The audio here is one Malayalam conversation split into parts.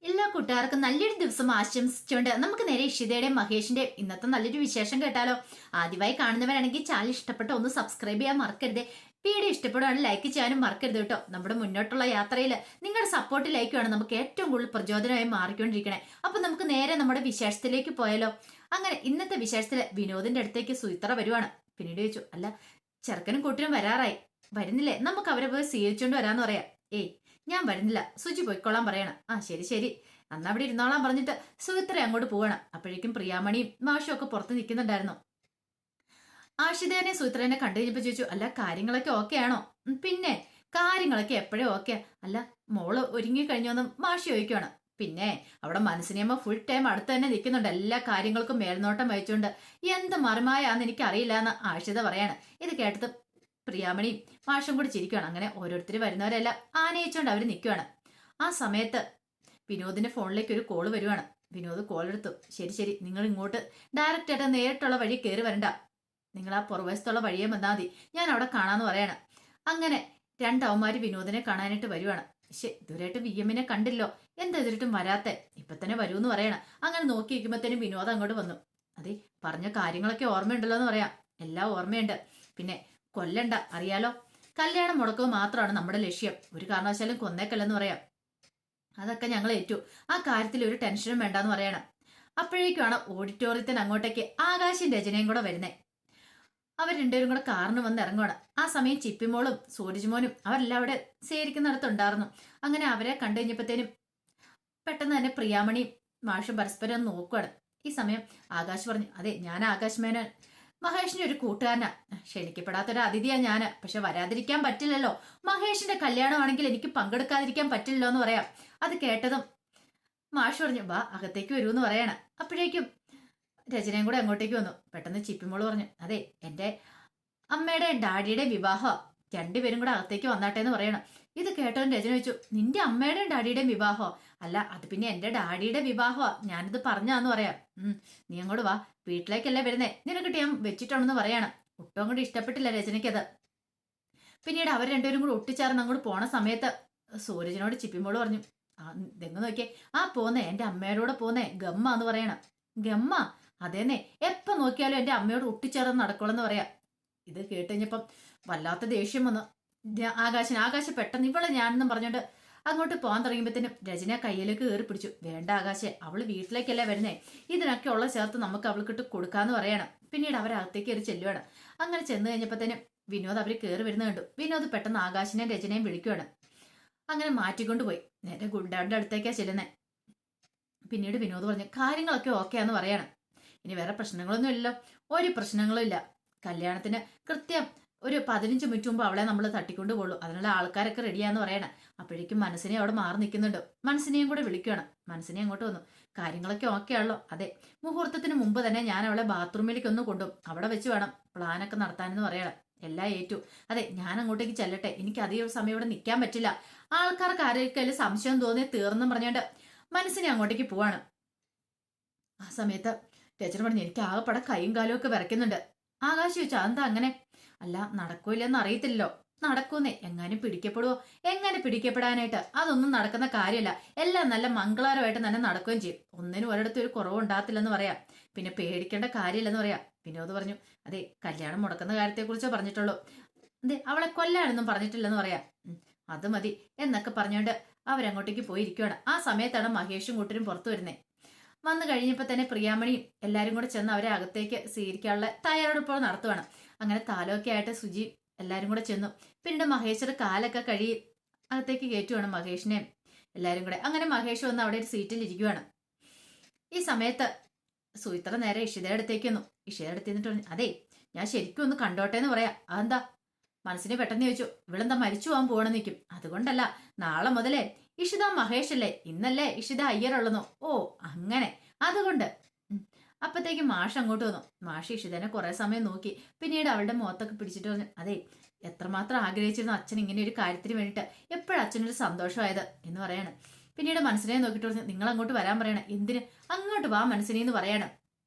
എല്ലാ കൂട്ടുകാർക്കും നല്ലൊരു ദിവസം ആശംസിച്ചുകൊണ്ട് നമുക്ക് നേരെ ഇഷിതയുടെയും മഹേഷിന്റെയും ഇന്നത്തെ നല്ലൊരു വിശേഷം കേട്ടാലോ. ആദ്യമായി കാണുന്നവരാണെങ്കിൽ ചാനൽ ഇഷ്ടപ്പെട്ട ഒന്ന് സബ്സ്ക്രൈബ് ചെയ്യാൻ മറക്കരുത്. വീഡിയോ ഇഷ്ടപ്പെടുകയാണെങ്കിൽ ലൈക്ക് ചെയ്യാനും മറക്കരുത് കേട്ടോ. നമ്മുടെ മുന്നോട്ടുള്ള യാത്രയിൽ നിങ്ങളുടെ സപ്പോർട്ട് ലൈക്കുമാണ് നമുക്ക് ഏറ്റവും കൂടുതൽ പ്രചോദനമായി മാറിക്കൊണ്ടിരിക്കണേ. അപ്പൊ നമുക്ക് നേരെ നമ്മുടെ വിശേഷത്തിലേക്ക് പോയാലോ. അങ്ങനെ ഇന്നത്തെ വിശേഷത്തില് വിനോദിന്റെ അടുത്തേക്ക് സുയിത്ര വരുവാണ്. പിന്നീട് ചോദിച്ചു, അല്ല ചെറുക്കനും കൂട്ടിനും വരാറായി, വരുന്നില്ലേ? നമുക്ക് അവരെ പോയി സ്വീകരിച്ചോണ്ട് വരാന്ന് പറയാം. ഏയ് ഞാൻ വരുന്നില്ല, സുജി പോയിക്കോളാൻ പറയണം. ആ ശരി ശരി, അന്ന് അവിടെ ഇരുന്നോളാൻ പറഞ്ഞിട്ട് സുഹിത്ര അങ്ങോട്ട് പോവാണ്. അപ്പോഴേക്കും പ്രിയാമണിയും മാഷും ഒക്കെ പുറത്ത് നിൽക്കുന്നുണ്ടായിരുന്നു. ആഷിതേനെ സുഹിത്രനെ കണ്ടു കഴിഞ്ഞപ്പോ ചോദിച്ചു, അല്ല കാര്യങ്ങളൊക്കെ ഓക്കെ ആണോ? പിന്നെ കാര്യങ്ങളൊക്കെ എപ്പോഴും ഓക്കെ. അല്ല മോള് ഒരുങ്ങി കഴിഞ്ഞോന്ന് മാഷി ചോദിക്കുവാണ്. പിന്നെ അവിടെ മനസ്സിനെയമ്മ ഫുൾ ടൈം അടുത്ത് തന്നെ നിൽക്കുന്നുണ്ട്, എല്ലാ കാര്യങ്ങൾക്കും മേൽനോട്ടം വഹിച്ചുകൊണ്ട്. എന്ത് മറിമായാന്ന് എനിക്ക് അറിയില്ല എന്ന് ആഷിത പറയാണ്. ഇത് കേട്ടത് പ്രിയാമണിയും മാഷും കൂടി ചിരിക്കുകയാണ്. അങ്ങനെ ഓരോരുത്തർ വരുന്നവരെല്ലാം ആനയിച്ചുകൊണ്ട് അവർ നിൽക്കുകയാണ്. ആ സമയത്ത് വിനോദിന്റെ ഫോണിലേക്ക് ഒരു കോള് വരുവാണ്. വിനോദ് കോൾ എടുത്തു. ശരി ശരി, നിങ്ങൾ ഇങ്ങോട്ട് ഡയറക്റ്റ് ആയിട്ട് നേരിട്ടുള്ള വഴി കയറി വരണ്ട, നിങ്ങൾ ആ പുറവശത്തുള്ള വഴിയെ വന്നാൽ മതി, ഞാൻ അവിടെ കാണാന്ന് പറയാണ്. അങ്ങനെ രണ്ടവന്മാര് വിനോദിനെ കാണാനായിട്ട് വരുവാണ്. പക്ഷെ ഇതുവരെയായിട്ട് വി എമ്മിനെ കണ്ടില്ലോ, എന്താ ഇതിരിട്ടും വരാത്തെ? ഇപ്പൊ തന്നെ വരൂന്ന് പറയണം. അങ്ങനെ നോക്കി നിൽക്കുമ്പോഴത്തേനും വിനോദ് അങ്ങോട്ട് വന്നു. അതെ, പറഞ്ഞ കാര്യങ്ങളൊക്കെ ഓർമ്മയുണ്ടല്ലോ എന്ന് പറയാം. എല്ലാം ഓർമ്മയുണ്ട്. പിന്നെ കൊല്ലണ്ട, അറിയാലോ, കല്യാണം മുടക്കുക മാത്രമാണ് നമ്മുടെ ലക്ഷ്യം, ഒരു കാരണവശാലും കൊന്നേക്കല്ലെന്ന് പറയാം. അതൊക്കെ ഞങ്ങൾ ഏറ്റു, ആ കാര്യത്തിൽ ഒരു ടെൻഷനും വേണ്ടെന്ന് പറയണം. അപ്പോഴേക്കുമാണ് ഓഡിറ്റോറിയത്തിന് അങ്ങോട്ടേക്ക് ആകാശും രചനയും കൂടെ വരുന്നേ. അവർ രണ്ടുപേരും കൂടെ കാറിന് വന്ന് ഇറങ്ങുവാണ്. ആ സമയം ചിപ്പിമോളും സൂരജ്മോനും അവരെല്ലാം അവിടെ സ്വീകരിക്കുന്നിടത്തുണ്ടായിരുന്നു. അങ്ങനെ അവരെ കണ്ടു കഴിഞ്ഞപ്പോഴത്തേനും പെട്ടെന്ന് തന്നെ പ്രിയാമണിയും മാഷും പരസ്പരം നോക്കുവാണ്. ഈ സമയം ആകാശ് പറഞ്ഞു, അതെ ഞാൻ ആകാശ് മേനോൻ, മഹേഷിന്റെ ഒരു കൂട്ടുകാരനാ. ക്ഷണിക്കപ്പെടാത്തൊരു അതിഥിയാ ഞാന്, പക്ഷെ വരാതിരിക്കാൻ പറ്റില്ലല്ലോ. മഹേഷിന്റെ കല്യാണമാണെങ്കിൽ എനിക്ക് പങ്കെടുക്കാതിരിക്കാൻ പറ്റില്ലല്ലോ എന്ന് പറയാം. അത് കേട്ടതും മാഷ് പറഞ്ഞു, വാ അകത്തേക്ക് വരൂന്ന് പറയാണ്. അപ്പോഴേക്കും രചനയും കൂടെ അങ്ങോട്ടേക്ക് വന്നു. പെട്ടെന്ന് ചിപ്പിമോള് പറഞ്ഞു, അതെ എന്റെ അമ്മയുടെ ഡാഡിയുടെ വിവാഹം, രണ്ടുപേരും കൂടെ അകത്തേക്ക് വന്നാട്ടെ എന്ന് പറയണം. ഇത് കേട്ടവൻ രചന വെച്ചു, നിന്റെ അമ്മയുടെയും ഡാഡിയുടെയും വിവാഹോ? അല്ല അത് പിന്നെ എന്റെ ഡാഡിയുടെ വിവാഹമാ, ഞാനിത് പറഞ്ഞാന്ന് പറയാം. നീ അങ്ങോട്ട് വാ, വീട്ടിലേക്കല്ലേ വരുന്നേ, നിനക്കിട്ട് ഞാൻ വെച്ചിട്ടുണ്ടെന്ന് പറയാണ്. ഒട്ടും അങ്ങോട്ട് ഇഷ്ടപ്പെട്ടില്ല രചനയ്ക്കത്. പിന്നീട് അവർ രണ്ടുപേരും കൂടെ ഒട്ടിച്ചേർന്ന് അങ്ങോട്ട് പോണ സമയത്ത് സൂരജിനോട് ചിപ്പിമോള് പറഞ്ഞു, ആ തെങ്ങ് നോക്കിയേ, ആ പോന്നേ എന്റെ അമ്മയുടെ കൂടെ പോന്നേ ഗമ്മ എന്ന് പറയണം. ഗമ്മ? അതേന്നെ, എപ്പൊ നോക്കിയാലും എന്റെ അമ്മയോട് ഒട്ടിച്ചേർന്ന് നടക്കുള്ളെന്ന് പറയാം. ഇത് കേട്ട് കഴിഞ്ഞപ്പം വല്ലാത്ത ദേഷ്യം വന്നു ആകാശം പെട്ടെന്ന് ഇവളെ ഞാനെന്നും പറഞ്ഞോണ്ട് അങ്ങോട്ട് പോകാൻ തുടങ്ങിയപ്പോഴത്തേനും രചന കയ്യിലേക്ക് കയറി പിടിച്ചു. വേണ്ട ആകാശെ, അവള് വീട്ടിലേക്കല്ലേ വരുന്നേ, ഇതിനൊക്കെ ഉള്ള ചേർത്ത് നമുക്ക് അവൾക്കിട്ട് കൊടുക്കാന്ന് പറയണം. പിന്നീട് അവരകത്തേക്ക് കയറി ചെല്ലുവാണ്. അങ്ങനെ ചെന്ന് കഴിഞ്ഞപ്പോഴത്തേനും വിനോദ് അവർ കയറി വരുന്ന കണ്ടു. വിനോദ് പെട്ടെന്ന് ആകാശിനെയും രചനയും വിളിക്കുവാണ്. അങ്ങനെ മാറ്റിക്കൊണ്ടുപോയി നേരെ ഗുണ്ടാന്റെ അടുത്തേക്കാ ചെല്ലുന്നേ. പിന്നീട് വിനോദ് പറഞ്ഞു, കാര്യങ്ങളൊക്കെ ഓക്കെയാന്ന് പറയണം. ഇനി വേറെ പ്രശ്നങ്ങളൊന്നും ഇല്ലല്ലോ? ഒരു പ്രശ്നങ്ങളും ഇല്ല. കല്യാണത്തിന് കൃത്യം ഒരു 15 മിനിറ്റ് മുമ്പ് അവളെ നമ്മൾ തട്ടിക്കൊണ്ട് പോകുള്ളൂ, അതിനുള്ള ആൾക്കാരൊക്കെ റെഡിയാന്ന് പറയണം. അപ്പോഴേക്കും മനസ്സിനെ അവിടെ മാറി നിൽക്കുന്നുണ്ട്. മനസ്സിനെയും കൂടെ വിളിക്കുകയാണ്. മനസ്സിനെ അങ്ങോട്ട് വന്നു. കാര്യങ്ങളൊക്കെ ഓക്കെ ആണല്ലോ? അതെ, മുഹൂർത്തത്തിന് മുമ്പ് തന്നെ ഞാൻ അവളെ ബാത്റൂമിലേക്ക് ഒന്ന് കൊണ്ടുപോകും, അവിടെ വെച്ച് വേണം പ്ലാനൊക്കെ നടത്താനെന്ന് പറയണം. എല്ലാം ഏറ്റു. അതെ, ഞാൻ അങ്ങോട്ടേക്ക് ചെല്ലട്ടെ, എനിക്ക് അധികം സമയം ഇവിടെ നിൽക്കാൻ പറ്റില്ല, ആൾക്കാർക്ക് ആരെയൊക്കെ സംശയം തോന്നി തീർന്നും പറഞ്ഞോണ്ട് മനസ്സിനെ അങ്ങോട്ടേക്ക് പോവാണ്. ആ സമയത്ത് ടീച്ചർ പറഞ്ഞു, എനിക്ക് ആകെപ്പടെ കൈയും കാലും ഒക്കെ വിറയ്ക്കുന്നുണ്ട്. ആകാശ് ചോദിച്ചു, അതെന്താ അങ്ങനെ? അല്ല നടക്കൂലെന്ന് അറിയത്തില്ലല്ലോ. നടക്കൂന്നേ, എങ്ങാനും പിടിക്കപ്പെടുവോ? എങ്ങനെ പിടിക്കപ്പെടാനായിട്ട്? അതൊന്നും നടക്കുന്ന കാര്യമല്ല, എല്ലാം നല്ല മംഗളകരമായിട്ട് തന്നെ നടക്കുകയും ചെയ്യും, ഒന്നിനും ഒരിടത്തും ഒരു കുറവുണ്ടാകത്തില്ലെന്ന് പറയാം. പിന്നെ പേടിക്കേണ്ട കാര്യമില്ലെന്ന് പറയാം. വിനോദ് പറഞ്ഞു, അതെ കല്യാണം മുടക്കുന്ന കാര്യത്തെക്കുറിച്ചേ പറഞ്ഞിട്ടുള്ളൂ, അതെ അവളെ കൊല്ലാനൊന്നും പറഞ്ഞിട്ടില്ലെന്ന് പറയാം. അത് മതി എന്നൊക്കെ പറഞ്ഞുകൊണ്ട് അവരങ്ങോട്ടേക്ക് പോയിരിക്കുകയാണ്. ആ സമയത്താണ് മഹേഷും കൂട്ടരും പുറത്തു വരുന്നേ. വന്നു കഴിഞ്ഞപ്പോൾ തന്നെ പ്രിയാമണിയും എല്ലാരും കൂടെ ചെന്ന് അവരെ അകത്തേക്ക് സ്വീകരിക്കാനുള്ള തയ്യാറെടുപ്പുകൾ നടത്തുവാണ്. അങ്ങനെ താലമൊക്കെ ആയിട്ട് സുജി എല്ലാരും കൂടെ ചെന്നു. പിന്നീട് മഹേശ്വർ കാലൊക്കെ കഴുകി അകത്തേക്ക് കയറ്റുവാണ് മഹേഷിനെയും എല്ലാരും കൂടെ. അങ്ങനെ മഹേഷ് വന്ന് അവിടെ ഒരു സീറ്റിൽ ഇരിക്കുവാണ്. ഈ സമയത്ത് സുമിത്ര നേരെ ഇഷിതയുടെ അടുത്തേക്ക് വന്നു. ഇഷിതയുടെ അടുത്ത് നിന്നിട്ട് പറഞ്ഞു, അതെ ഞാൻ ശരിക്കും ഒന്ന് കണ്ടോട്ടെ എന്ന് പറയാം. അതെന്താ? മനസ്സിനെ പെട്ടെന്ന് ചോദിച്ചു. ഇവളെന്താ മരിച്ചു പോകാൻ പോകണമെന്ന് നിൽക്കും? അതുകൊണ്ടല്ല, നാളെ മുതലേ ഇഷിത മഹേഷ് അല്ലേ, ഇന്നല്ലേ ഇഷിത അയ്യറുള്ളെന്നോ? ഓ അങ്ങനെ, അതുകൊണ്ട്. അപ്പത്തേക്ക് മാഷ് അങ്ങോട്ട് വന്നു. മാഷ് ഇഷിതനെ കുറെ സമയം നോക്കി. പിന്നീട് അവളുടെ മുഖത്തൊക്കെ പിടിച്ചിട്ട് പറഞ്ഞു, അതെ എത്രമാത്രം ആഗ്രഹിച്ചിരുന്നു അച്ഛൻ ഇങ്ങനെ ഒരു കാര്യത്തിന് വേണ്ടിയിട്ട്, എപ്പോഴും അച്ഛനൊരു സന്തോഷമായത് എന്ന് പറയാണ്. പിന്നീട് മനസ്സിനെ നോക്കിയിട്ട് പറഞ്ഞു, നിങ്ങൾ അങ്ങോട്ട് വരാൻ പറയണം. എന്തിന്? അങ്ങോട്ട് വാ മനസ്സിനെ എന്ന് പറയാണ്.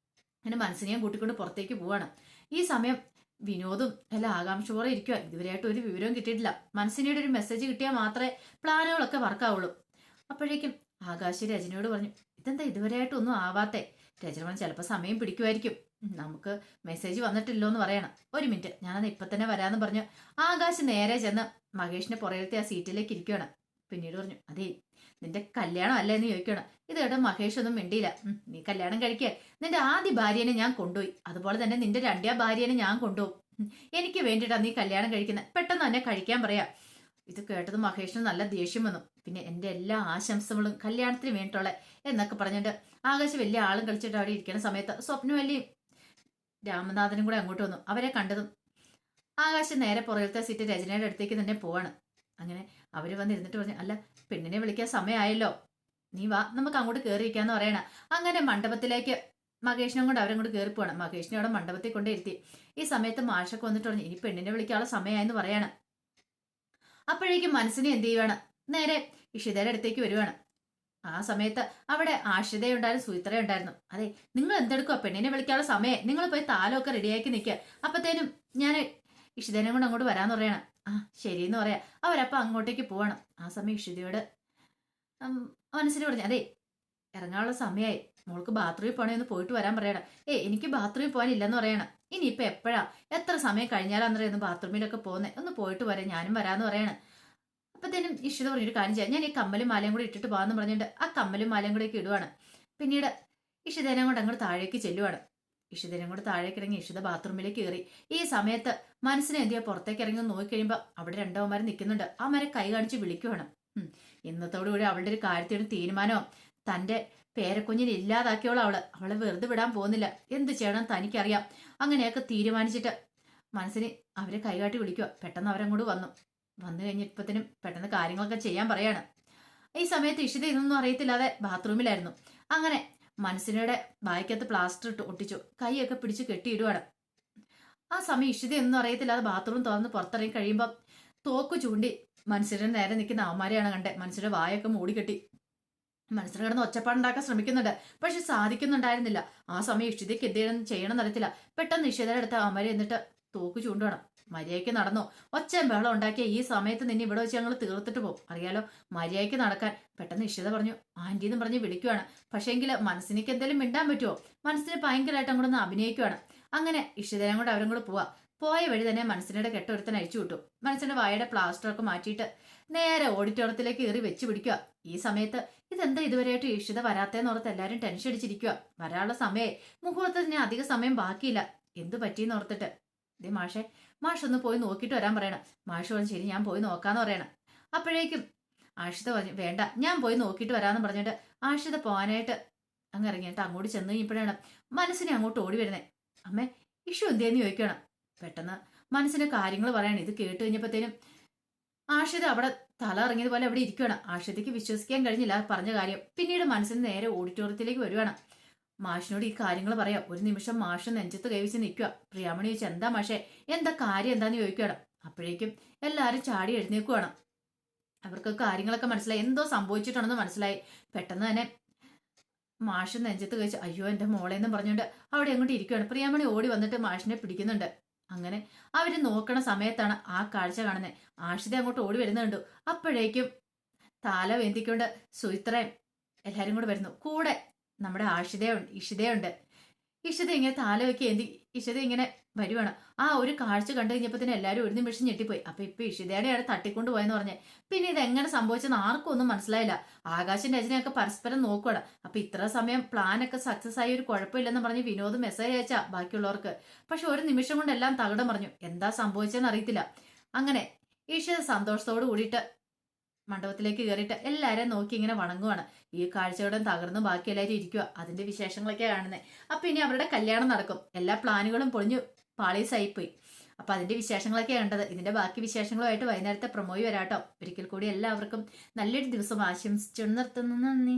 അങ്ങനെ മനസ്സിനെയും കൂട്ടിക്കൊണ്ട് പുറത്തേക്ക് പോവാണ്. ഈ സമയം വിനോദും എല്ലാം ആകാംക്ഷയോടെ ഇരിക്കുക. ഇതുവരെയായിട്ട് ഒരു വിവരവും കിട്ടിയിട്ടില്ല. മനസ്സിനയുടെ ഒരു മെസ്സേജ് കിട്ടിയാൽ മാത്രമേ പ്ലാനുകളൊക്കെ വർക്കാവുള്ളൂ. അപ്പോഴേക്കും ആകാശ് രജനിയോട് പറഞ്ഞു, ഇതെന്താ ഇതുവരെയായിട്ടൊന്നും ആവാത്തെ? രജനി പറഞ്ഞു, ചിലപ്പോൾ സമയം പിടിക്കുമായിരിക്കും, നമുക്ക് മെസ്സേജ് വന്നിട്ടില്ലോ എന്ന് പറയണം. ഒരു മിനിറ്റ്, ഞാനത് ഇപ്പൊ തന്നെ വരാന്ന് പറഞ്ഞു ആകാശ് നേരെ ചെന്ന് മഹേഷിന്റെ പുറകിലത്തെ ആ സീറ്റിലേക്ക് ഇരിക്കുകയാണ്. പിന്നീട് പറഞ്ഞു, അതേ നിന്റെ കല്യാണം അല്ലേ എന്ന് ചോദിക്കണം. ഇത് കേട്ടോ മഹേഷ് ഒന്നും മിണ്ടിയില്ല. നീ കല്യാണം കഴിക്കുക, നിന്റെ ആദ്യ ഭാര്യനെ ഞാൻ കൊണ്ടുപോയി, അതുപോലെ തന്നെ നിന്റെ രണ്ടാം ഭാര്യനെ ഞാൻ കൊണ്ടുപോകും. എനിക്ക് വേണ്ടിയിട്ടാ നീ കല്യാണം കഴിക്കുന്നത്, പെട്ടെന്ന് തന്നെ കഴിക്കാൻ പറയാ. ഇത് കേട്ടത് മഹേഷിന് നല്ല ദേഷ്യം വന്നു. പിന്നെ എൻ്റെ എല്ലാ ആശംസകളും കല്യാണത്തിന് വേണ്ടിയിട്ടുള്ള എന്നൊക്കെ പറഞ്ഞിട്ട് ആകാശ് വലിയ ആളും കളിച്ചിട്ട് അവിടെ ഇരിക്കുന്ന സമയത്ത് സ്വപ്നവല്ലിയും രാമനാഥനും കൂടെ അങ്ങോട്ട് വന്നു. അവരെ കണ്ടതും ആകാശ് നേരെ പുറകിലത്തെ സീറ്റ് രചനയുടെ അടുത്തേക്ക് തന്നെ പോവാണ്. അങ്ങനെ അവര് വന്നിരുന്നിട്ട് പറഞ്ഞു, അല്ല പെണ്ണിനെ വിളിക്കാൻ സമയമായല്ലോ, നീ വാ നമുക്ക് അങ്ങോട്ട് കയറിയിരിക്കാന്ന് പറയണ. അങ്ങനെ മണ്ഡപത്തിലേക്ക് മഹേഷിനെ കൊണ്ട് അവരങ്ങോട്ട് കയറി പോവാണ്. മഹേഷിനെ അവിടെ മണ്ഡപത്തിൽ കൊണ്ടിരുത്തി. ഈ സമയത്ത് മാഷൊക്കെ വന്നിട്ട് പറഞ്ഞു, ഇനി പെണ്ണിനെ വിളിക്കാനുള്ള സമയമായെന്ന് പറയാണ്. അപ്പോഴേക്കും മനസ്സിനെ എന്ത് ചെയ്യുവാണ്, നേരെ ഇഷിതയുടെ അടുത്തേക്ക് വരുവാണ്. ആ സമയത്ത് അവിടെ ആശ്രിതയുണ്ടായിരുന്നു, സുയിത്രയുണ്ടായിരുന്നു. അതെ, നിങ്ങൾ എന്തെടുക്കുക, പെണ്ണിനെ വിളിക്കാനുള്ള സമയം, നിങ്ങൾ പോയി താലമൊക്കെ റെഡിയാക്കി നിൽക്കുക, അപ്പത്തേനും ഞാൻ ഇഷിതേനെ കൊണ്ട് അങ്ങോട്ട് വരാന്ന് പറയണം. ആ ശരിയെന്ന് പറയാ. അവരപ്പം അങ്ങോട്ടേക്ക് പോവാണ്. ആ സമയം ഇഷിതയോട് മനസ്സിന് പറഞ്ഞു, അതെ ഇറങ്ങാനുള്ള സമയമായി, മോൾക്ക് ബാത്റൂമിൽ പോകണമെന്ന് പോയിട്ട് വരാൻ പറയണം. എനിക്ക് ബാത്റൂമിൽ പോകാനില്ലെന്ന് പറയണം. ഇനിയിപ്പോൾ എപ്പോഴാ എത്ര സമയം കഴിഞ്ഞാലാന്നറിയാം ബാത്റൂമിലൊക്കെ പോകുന്നത്, ഒന്ന് പോയിട്ട് വരാം, ഞാനും വരാമെന്ന് പറയണം. അപ്പത്തേനും ഇഷിത പറഞ്ഞൊരു കാര്യം ചെയ്യാം, ഞാൻ ഈ കമ്മലും മാലയും കൂടി ഇട്ടിട്ട് പോകാമെന്ന് പറഞ്ഞിട്ട് ആ കമ്മലും മാലയും കൂടി ഒക്കെ ഇടുവാണ്. പിന്നീട് ഇഷിതേനെ കൊണ്ട് അങ്ങോട്ട് താഴേക്ക് ചെല്ലുവാണ്. ഇഷിതേനെ കൊണ്ട് താഴേക്ക് ഇറങ്ങി ഇഷിത ബാത്റൂമിലേക്ക് കയറി. ഈ സമയത്ത് മനസ്സിനെ എന്തിയാ പുറത്തേക്ക് ഇറങ്ങി നോക്കിക്കഴിയുമ്പോൾ അവിടെ രണ്ടവന്മാർ നിൽക്കുന്നുണ്ട്. അവന്മാരെ കൈ കാണിച്ച് വിളിക്കുവാണ്. ഇന്നത്തോടുകൂടി അവളുടെ ഒരു കാര്യത്തിന് തീരുമാനവും, തൻ്റെ പേരക്കുഞ്ഞിനെ ഇല്ലാതാക്കിയോളൂ അവളെ വെറുതെ വിടാൻ പോകുന്നില്ല, എന്ത് ചെയ്യണം തനിക്കറിയാം. അങ്ങനെയൊക്കെ തീരുമാനിച്ചിട്ട് മനസ്സിന് അവരെ കൈകാട്ടി വിളിക്കുക. പെട്ടെന്ന് അവരങ്ങോട്ട് വന്നു കഴിഞ്ഞപ്പോഴത്തേനും പെട്ടെന്ന് കാര്യങ്ങളൊക്കെ ചെയ്യാൻ പറയാണ്. ഈ സമയത്ത് ഇഷിത ഇതൊന്നും അറിയത്തില്ലാതെ ബാത്റൂമിലായിരുന്നു. അങ്ങനെ മനസ്സിനയുടെ ബായ്ക്കകത്ത് പ്ലാസ്റ്റർ ഇട്ട് ഒട്ടിച്ചു, കൈയൊക്കെ പിടിച്ച് കെട്ടിയിടുവാണ്. ആ സമയം ഇഷിത ഒന്നും അറിയത്തില്ലാതെ ബാത്റൂം തുറന്ന് പുറത്തിറങ്ങി കഴിയുമ്പോൾ തോക്ക് ചൂണ്ടി മനസ്സിന്റെ നേരെ നിൽക്കുന്ന അവന്മാരെയാണ് കണ്ടേ. മനസ്സിന്റെ വായൊക്കെ മൂടിക്കെട്ടി മനസ്സിന് കിടന്ന് ഒച്ചപ്പാടുണ്ടാക്കാൻ ശ്രമിക്കുന്നുണ്ട്, പക്ഷെ സാധിക്കുന്നുണ്ടായിരുന്നില്ല. ആ സമയം ഇഷിതയ്ക്ക് എന്തെങ്കിലും ചെയ്യണം എന്നറിയത്തില്ല. പെട്ടെന്ന് ഇഷിതയുടെ അടുത്ത് അവന്മാരെ എന്നിട്ട് തോക്ക് ചൂണ്ടുവാണ്. മര്യാദയ്ക്ക് നടന്നു, ഒച്ചയും ബഹളം ഉണ്ടാക്കിയ ഈ സമയത്ത് നിന്നെ ഇവിടെ വെച്ച് ഞങ്ങൾ തീർത്തിട്ട് പോകും, അറിയാലോ, മര്യാദയ്ക്ക് നടക്കാൻ. പെട്ടെന്ന് ഇഷിത പറഞ്ഞു, ആന്റി എന്ന് പറഞ്ഞ് വിളിക്കുവാണ്. പക്ഷേങ്കിൽ മനസ്സിനേക്ക് എന്തെങ്കിലും മിണ്ടാൻ പറ്റുമോ? മനസ്സിന് ഭയങ്കരമായിട്ട് അങ്ങോട്ട് അഭിനയിക്കുവാണ്. അങ്ങനെ ഇഷിതയും കൂടെ അവരും കൂടെ പോയ വഴി തന്നെ മനസ്സിനെ കെട്ടൊരുത്തൻ അയച്ചു വിട്ടു. മനസ്സിന്റെ വായുടെ പ്ലാസ്റ്ററൊക്കെ മാറ്റിയിട്ട് നേരെ ഓഡിറ്റോറിയത്തിലേക്ക് കയറി വെച്ച് പിടിക്കുക. ഈ സമയത്ത് ഇതെന്താ ഇതുവരെയായിട്ട് ഇഷിത വരാത്തേന്ന് ഓർത്ത് എല്ലാവരും ടെൻഷൻ അടിച്ചിരിക്കുക. വരാനുള്ള സമയേ, മുഹൂർത്തത്തിന് അധിക സമയം ബാക്കിയില്ല, എന്തു പറ്റിയെന്ന് ഓർത്തിട്ട് ഇതേ മാഷ് ഒന്ന് പോയി നോക്കിയിട്ട് വരാൻ പറയണം. മാഷ് പറഞ്ഞു, ശരി ഞാൻ പോയി നോക്കാന്ന് പറയണം. അപ്പോഴേക്കും ആഷിത പറഞ്ഞു, വേണ്ട ഞാൻ പോയി നോക്കിയിട്ട് വരാമെന്ന് പറഞ്ഞിട്ട് ആഷിത പോകാനായിട്ട് അങ്ങ് ഇറങ്ങിയിട്ട് അങ്ങോട്ട് ചെന്ന് കഴിഞ്ഞപ്പോഴാണ് മനസ്സിനെ അങ്ങോട്ട് ഓടി വരുന്നത്. അമ്മേ ഇഷു എന്തേന്ന് ചോദിക്കണം. പെട്ടെന്ന് മനസ്സിന് കാര്യങ്ങൾ പറയണം. ഇത് കേട്ട് കഴിഞ്ഞപ്പോഴത്തേനും ആഷിത അവിടെ തല ഇറങ്ങിയതുപോലെ അവിടെ ഇരിക്കുകയാണ്. ആഷിതയ്ക്ക് വിശ്വസിക്കാൻ കഴിഞ്ഞില്ല പറഞ്ഞ കാര്യം. പിന്നീട് മനസ്സിന് നേരെ ഓഡിറ്റോറിയത്തിലേക്ക് വരുവാണ്. മാഷിനോട് ഈ കാര്യങ്ങൾ പറയാം. ഒരു നിമിഷം മാഷ് നെഞ്ചത്ത് കൈവച്ച് നിൽക്കുക. പ്രിയാമണി ചോദിച്ചു, എന്താ മാഷേ, എന്താ കാര്യം എന്താന്ന് ചോദിക്കുകയാണ്. അപ്പോഴേക്കും എല്ലാവരും ചാടി എഴുന്നേക്കുവാണ്. അവർക്ക് കാര്യങ്ങളൊക്കെ മനസ്സിലായി, എന്തോ സംഭവിച്ചിട്ടുണ്ടെന്ന് മനസ്സിലായി. പെട്ടെന്ന് തന്നെ മാഷ് നെഞ്ചത്ത് കഴിച്ച്, അയ്യോ എൻ്റെ മോളെന്ന് പറഞ്ഞുകൊണ്ട് അവിടെ എങ്ങോട്ട് ഇരിക്കുകയാണ്. പ്രിയാമണി ഓടി വന്നിട്ട് മാഷിനെ പിടിക്കുന്നുണ്ട്. അങ്ങനെ അവര് നോക്കണ സമയത്താണ് ആ കാഴ്ച കാണുന്നത്. ആഷിത അങ്ങോട്ട് ഓടി വരുന്നുണ്ട്. അപ്പോഴേക്കും താല വേന്തിക്കൊണ്ട് സുയിത്രയും എല്ലാരും കൂടെ വരുന്നു. കൂടെ നമ്മുടെ ഇഷിതയുണ്ട്. ഇഷിത ഇങ്ങനെ താല വെക്കി എന്തി ഇഷിത ഇങ്ങനെ വരുവാണ്. ആ ഒരു കാഴ്ച കണ്ടു കഴിഞ്ഞപ്പോൾ തന്നെ എല്ലാവരും ഒരു നിമിഷം ഞെട്ടിപ്പോയി. അപ്പൊ ഇപ്പൊ ഇഷിതയുടെയാണ് തട്ടിക്കൊണ്ട് പോയെന്ന് പറഞ്ഞ്. പിന്നെ ഇത് എങ്ങനെ സംഭവിച്ചെന്ന് ആർക്കും ഒന്നും മനസ്സിലായില്ല. ആകാശം രചനയൊക്കെ പരസ്പരം നോക്കുകയാണ്. അപ്പൊ ഇത്ര സമയം പ്ലാനൊക്കെ സക്സസ് ആയി, ഒരു കുഴപ്പമില്ലെന്ന് പറഞ്ഞ് വിനോദ് മെസ്സേജ് അയച്ചാ ബാക്കിയുള്ളവർക്ക്. പക്ഷെ ഒരു നിമിഷം കൊണ്ട് എല്ലാം തകിടം പറഞ്ഞു. എന്താ സംഭവിച്ചതെന്ന് അറിയത്തില്ല. അങ്ങനെ ഇഷിത സന്തോഷത്തോട് കൂടിയിട്ട് മണ്ഡപത്തിലേക്ക് കയറിയിട്ട് എല്ലാവരെയും നോക്കി ഇങ്ങനെ വണങ്ങുവാണ്. ഈ കാഴ്ചയോടെ തകർന്ന് ബാക്കി എല്ലാവരും ഇരിക്കുക. അതിന്റെ വിശേഷങ്ങളൊക്കെ കാണുന്നത്. അപ്പൊ ഇനി അവരുടെ കല്യാണം നടക്കും. എല്ലാ പ്ലാനുകളും പൊളിഞ്ഞു പാളീസായിപ്പോയി. അപ്പൊ അതിന്റെ വിശേഷങ്ങളൊക്കെ കണ്ടത്. ഇതിന്റെ ബാക്കി വിശേഷങ്ങളുമായിട്ട് വൈകുന്നേരത്തെ പ്രൊമോയി വരാട്ടോ. ഒരിക്കൽ കൂടി എല്ലാവർക്കും നല്ലൊരു ദിവസം ആശംസിച്ചു നിർത്തുന്നു. നന്ദി.